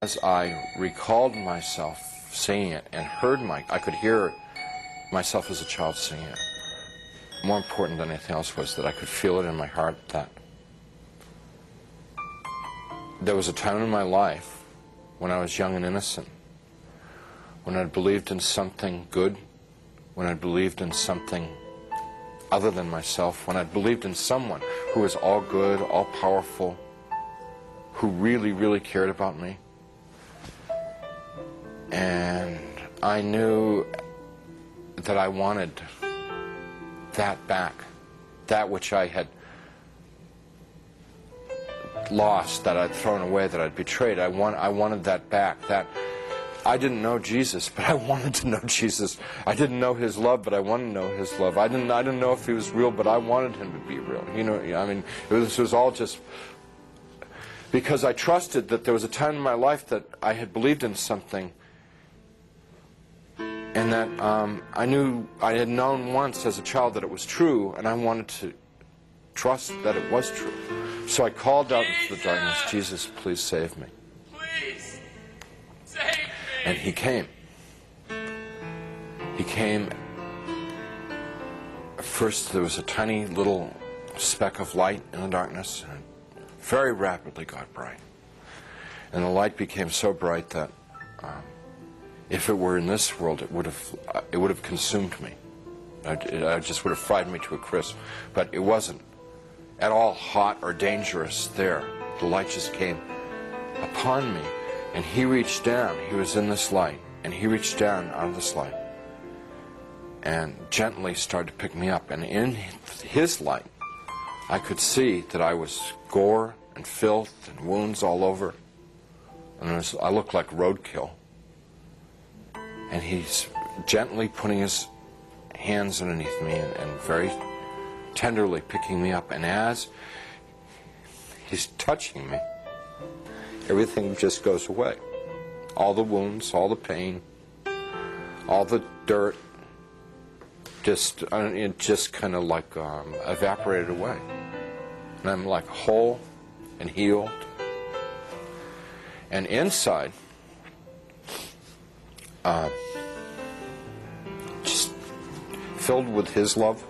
As I recalled myself singing it and I could hear myself as a child singing it. More important than anything else was that I could feel it in my heart that there was a time in my life when I was young and innocent, when I believed in something good, when I believed in something other than myself, when I believed in someone who was all good, all powerful, who really, really cared about me. And I knew that I wanted that back, that which I had lost, that I'd thrown away, that I'd betrayed. I wanted that back. That I didn't know Jesus, but I wanted to know Jesus. I didn't know His love, but I wanted to know His love. I didn't know if He was real, but I wanted Him to be real. You know, I mean, this was all just because I trusted that there was a time in my life that I had believed in something, and that I knew I had known once as a child that it was true, and I wanted to trust that it was true. So I called out into the darkness, Jesus, please save me. Please save me. And He came. He came. First there was a tiny little speck of light in the darkness, and it very rapidly got bright. And the light became so bright that if it were in this world, it would have consumed me. I just would have fried me to a crisp. But it wasn't at all hot or dangerous there. The light just came upon me, and He reached down. He was in this light, and He reached down out of this light and gently started to pick me up. And in His light, I could see that I was gore and filth and wounds all over, and I looked like roadkill. And He's gently putting His hands underneath me and very tenderly picking me up. And as He's touching me, everything just goes away. All the wounds, all the pain, all the dirt, it just kind of like evaporated away. And I'm like whole and healed. And inside, just filled with His love,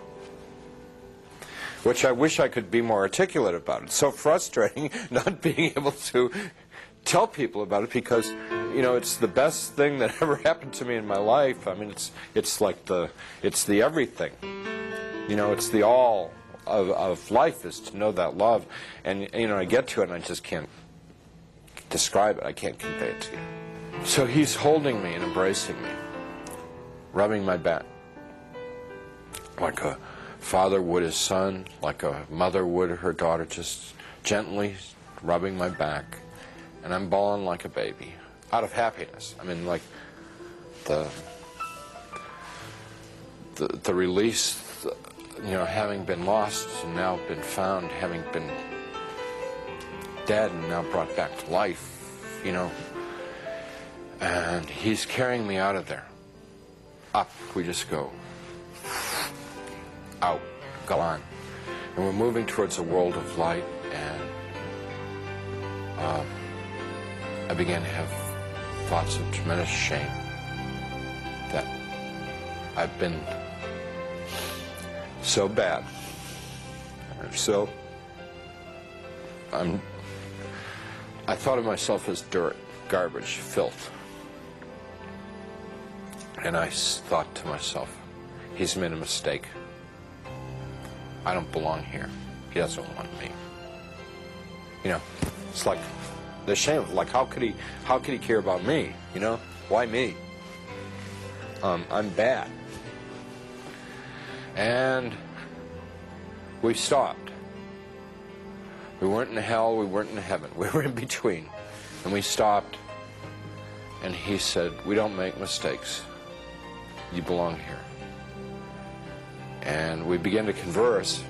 which I wish I could be more articulate about. It's so frustrating not being able to tell people about it, because, you know, it's the best thing that ever happened to me in my life. I mean, it's like it's the everything. You know, it's the all of life is to know that love. And, you know, I get to it and I just can't describe it. I can't convey it to you. So He's holding me and embracing me, rubbing my back, like a father would his son, like a mother would her daughter, just gently rubbing my back. And I'm bawling like a baby, out of happiness. I mean, like the release, you know, having been lost and now been found, having been dead and now brought back to life, you know. And He's carrying me out of there. Up, we just go. Out, gone. And we're moving towards a world of light, and I began to have thoughts of tremendous shame that I've been so bad, I thought of myself as dirt, garbage, filth. And I thought to myself, He's made a mistake. I don't belong here. He doesn't want me. You know, it's like the shame. Like, how could he care about me? You know, why me? I'm bad. And we stopped. We weren't in hell. We weren't in heaven. We were in between. And we stopped. And He said, "We don't make mistakes. You belong here." And we began to converse,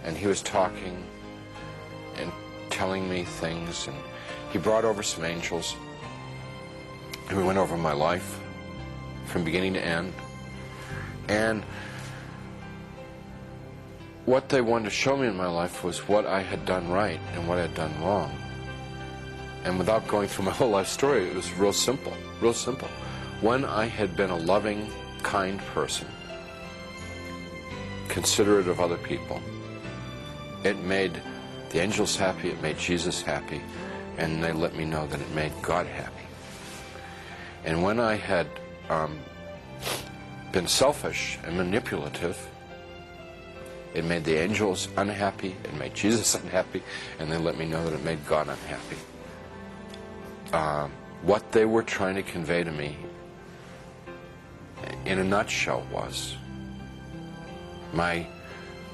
and He was talking and telling me things, and He brought over some angels, and we went over my life from beginning to end. And what they wanted to show me in my life was what I had done right and what I had done wrong. And without going through my whole life story, it was real simple, real simple. When I had been a loving, kind person, considerate of other people, it made the angels happy, it made Jesus happy, and they let me know that it made God happy. And when I had been selfish and manipulative, it made the angels unhappy, it made Jesus unhappy, and they let me know that it made God unhappy. What they were trying to convey to me, in a nutshell, was my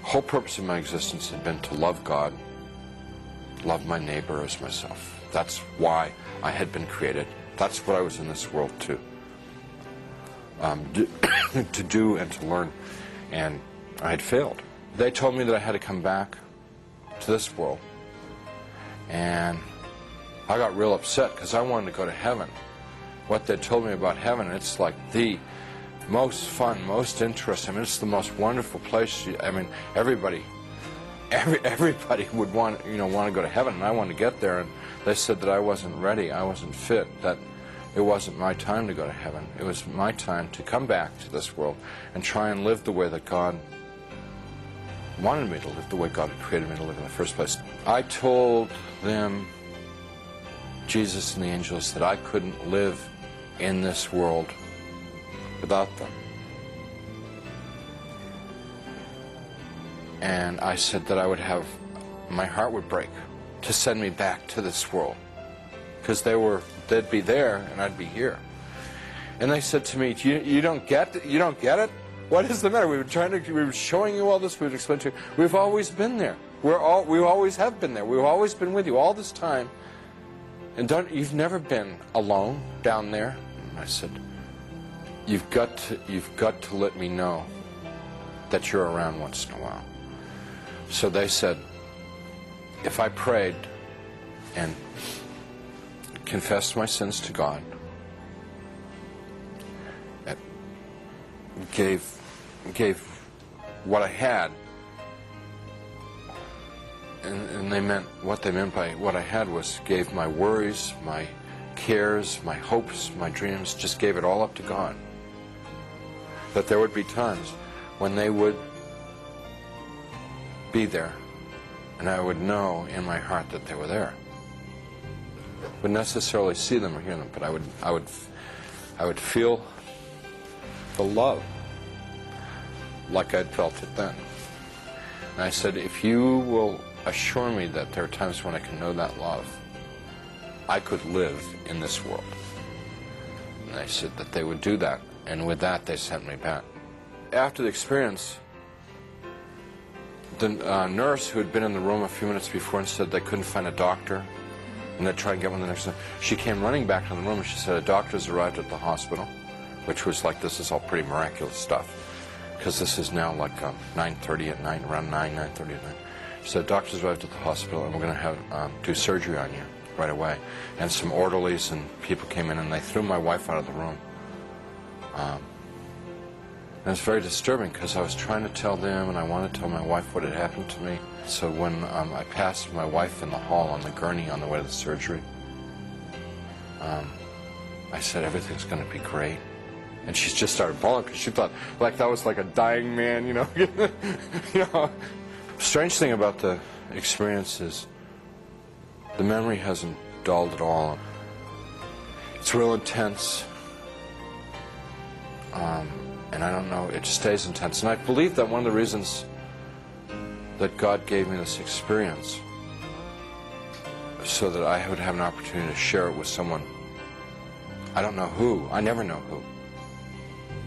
whole purpose of my existence had been to love God, love my neighbor as myself. That's why I had been created. That's what I was in this world to do and to learn, and I had failed. They told me that I had to come back to this world, and I got real upset because I wanted to go to heaven. What they told me about heaven, it's like the most fun, most interesting. I mean, it's the most wonderful place. I mean, everybody would want to go to heaven, and I wanted to get there. And they said that I wasn't ready, I wasn't fit, that it wasn't my time to go to heaven. It was my time to come back to this world and try and live the way that God wanted me to live, the way God had created me to live in the first place. I told them, Jesus and the angels, that I couldn't live in this world without them. And I said that I would have, my heart would break to send me back to this world, because they'd be there and I'd be here. And they said to me, you don't get it? What is the matter? We were showing you all this, we would explain to you. We've always been there. We always have been there. We've always been with you all this time. And you've never been alone down there. And I said, you've got to let me know that you're around once in a while. So they said, if I prayed and confessed my sins to God, gave what I had, and what they meant by what I had was gave my worries, my cares, my hopes, my dreams, just gave it all up to God. That there would be times when they would be there, and I would know in my heart that they were there. Wouldn't necessarily see them or hear them, but I would feel the love like I'd felt it then. And I said, if you will assure me that there are times when I can know that love, I could live in this world. And they said that they would do that, and with that they sent me back. After the experience, the nurse who had been in the room a few minutes before and said they couldn't find a doctor, and they'd try and get one the next day, she came running back to the room and she said, a doctor's arrived at the hospital, which was like, this is all pretty miraculous stuff, because this is now like 9:30 at night, around 9:30 at night. She said, doctor's arrived at the hospital and we're going to have do surgery on you right away. And some orderlies and people came in and they threw my wife out of the room. And it was very disturbing because I was trying to tell them and I wanted to tell my wife what had happened to me. So when I passed my wife in the hall on the gurney on the way to the surgery, I said, everything's going to be great. And she just started bawling because she thought like that was like a dying man, you know. You know. Strange thing about the experience is the memory hasn't dulled at all. It's real intense. And I don't know, it just stays intense. And I believe that one of the reasons that God gave me this experience so that I would have an opportunity to share it with someone. I don't know who, I never know who.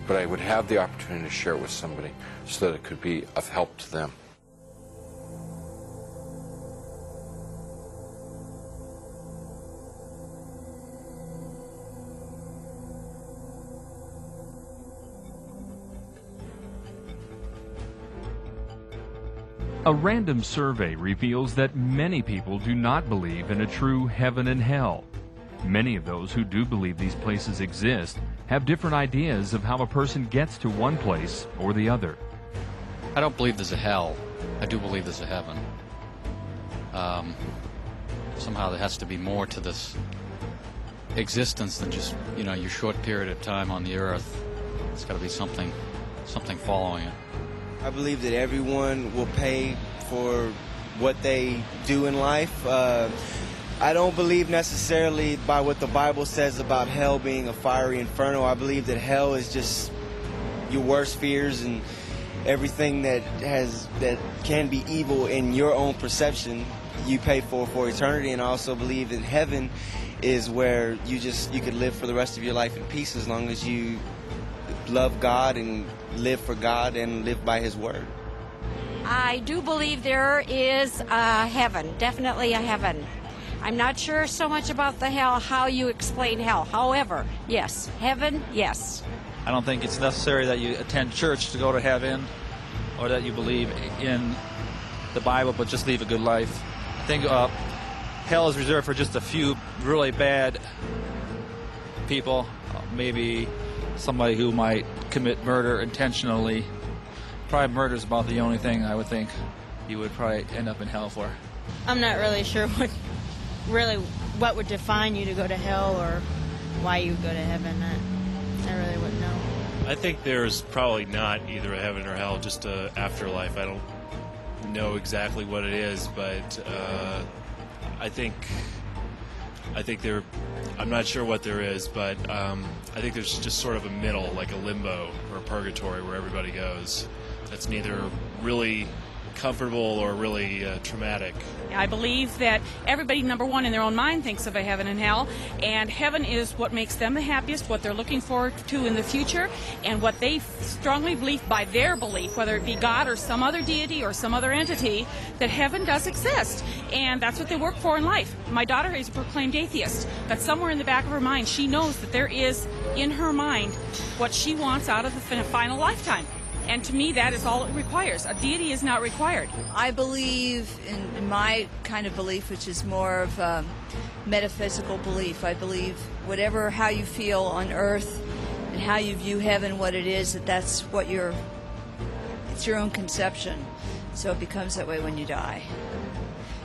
But I would have the opportunity to share it with somebody so that it could be of help to them. A random survey reveals that many people do not believe in a true heaven and hell. Many of those who do believe these places exist have different ideas of how a person gets to one place or the other. I don't believe there's a hell. I do believe there's a heaven. somehow there has to be more to this existence than just, your short period of time on the earth. It's got to be something following it. I believe that everyone will pay for what they do in life. I don't believe necessarily by what the Bible says about hell being a fiery inferno. I believe that hell is just your worst fears and everything that can be evil in your own perception you pay for eternity. And I also believe that heaven is where you could live for the rest of your life in peace as long as you love God and live for God and live by His word. I do believe there is a heaven, definitely a heaven. I'm not sure so much about the hell, how you explain hell. However, yes, heaven, yes. I don't think it's necessary that you attend church to go to heaven or that you believe in the Bible, but just live a good life. I think hell is reserved for just a few really bad people, maybe somebody who might commit murder intentionally. Probably murder is about the only thing I would think you would probably end up in hell for. I'm not really sure what would define you to go to hell or why you would go to heaven. I really wouldn't know. I think there's probably not either a heaven or hell, just a afterlife. I don't know exactly what it is, but I think I'm not sure what there is, but I think there's just sort of a middle, like a limbo or a purgatory where everybody goes. That's neither really comfortable or really traumatic. I believe that everybody, number one, in their own mind thinks of a heaven and hell, and heaven is what makes them the happiest, what they're looking forward to in the future, and what they strongly believe by their belief, whether it be God or some other deity or some other entity, that heaven does exist, and that's what they work for in life. My daughter is a proclaimed atheist, but somewhere in the back of her mind, she knows that there is, in her mind, what she wants out of the final lifetime. And to me, that is all it requires. A deity is not required. I believe in my kind of belief, which is more of a metaphysical belief. I believe how you feel on earth and how you view heaven, what it is, it's your own conception. So it becomes that way when you die.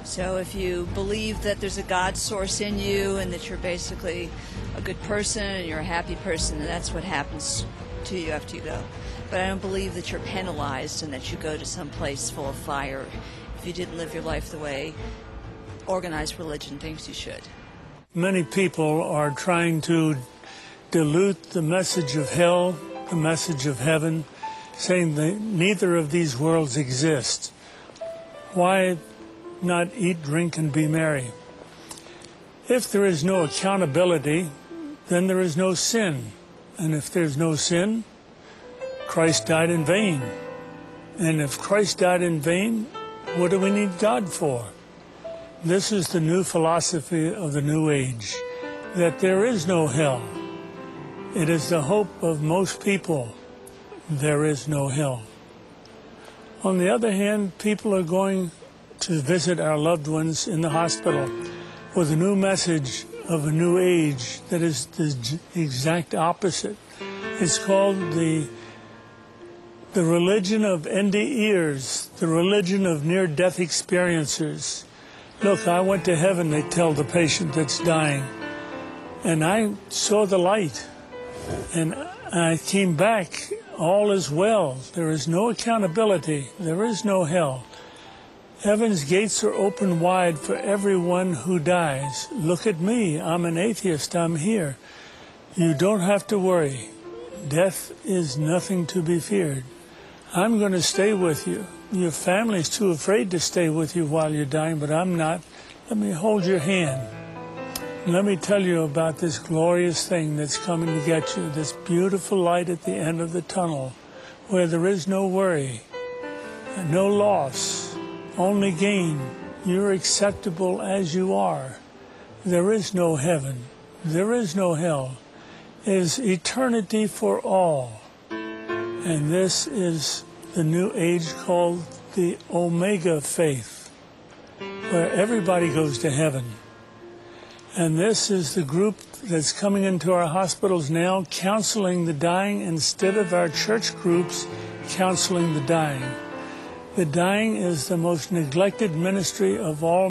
So if you believe that there's a God source in you and that you're basically a good person and you're a happy person, then that's what happens to you after you go. But I don't believe that you're penalized and that you go to some place full of fire if you didn't live your life the way organized religion thinks you should. Many people are trying to dilute the message of hell, the message of heaven, saying that neither of these worlds exist. Why not eat, drink, and be merry? If there is no accountability, then there is no sin. And if there's no sin, Christ died in vain. And if Christ died in vain, what do we need God for? This is the new philosophy of the New Age, that there is no hell. It is the hope of most people. There is no hell. On the other hand, people are going to visit our loved ones in the hospital with a new message of a new age that is the exact opposite. It's called the religion of NDEers, the religion of near-death experiencers. Look, I went to heaven, they tell the patient that's dying, and I saw the light, and I came back, all is well. There is no accountability. There is no hell. Heaven's gates are open wide for everyone who dies. Look at me. I'm an atheist. I'm here. You don't have to worry. Death is nothing to be feared. I'm going to stay with you. Your family's too afraid to stay with you while you're dying, but I'm not. Let me hold your hand. Let me tell you about this glorious thing that's coming to get you, this beautiful light at the end of the tunnel, where there is no worry, and no loss, only gain. You're acceptable as you are. There is no heaven. There is no hell. It is eternity for all. And this is the new age called the Omega faith, where everybody goes to heaven. And this is the group that's coming into our hospitals now, counseling the dying instead of our church groups counseling the dying. The dying is the most neglected ministry of all.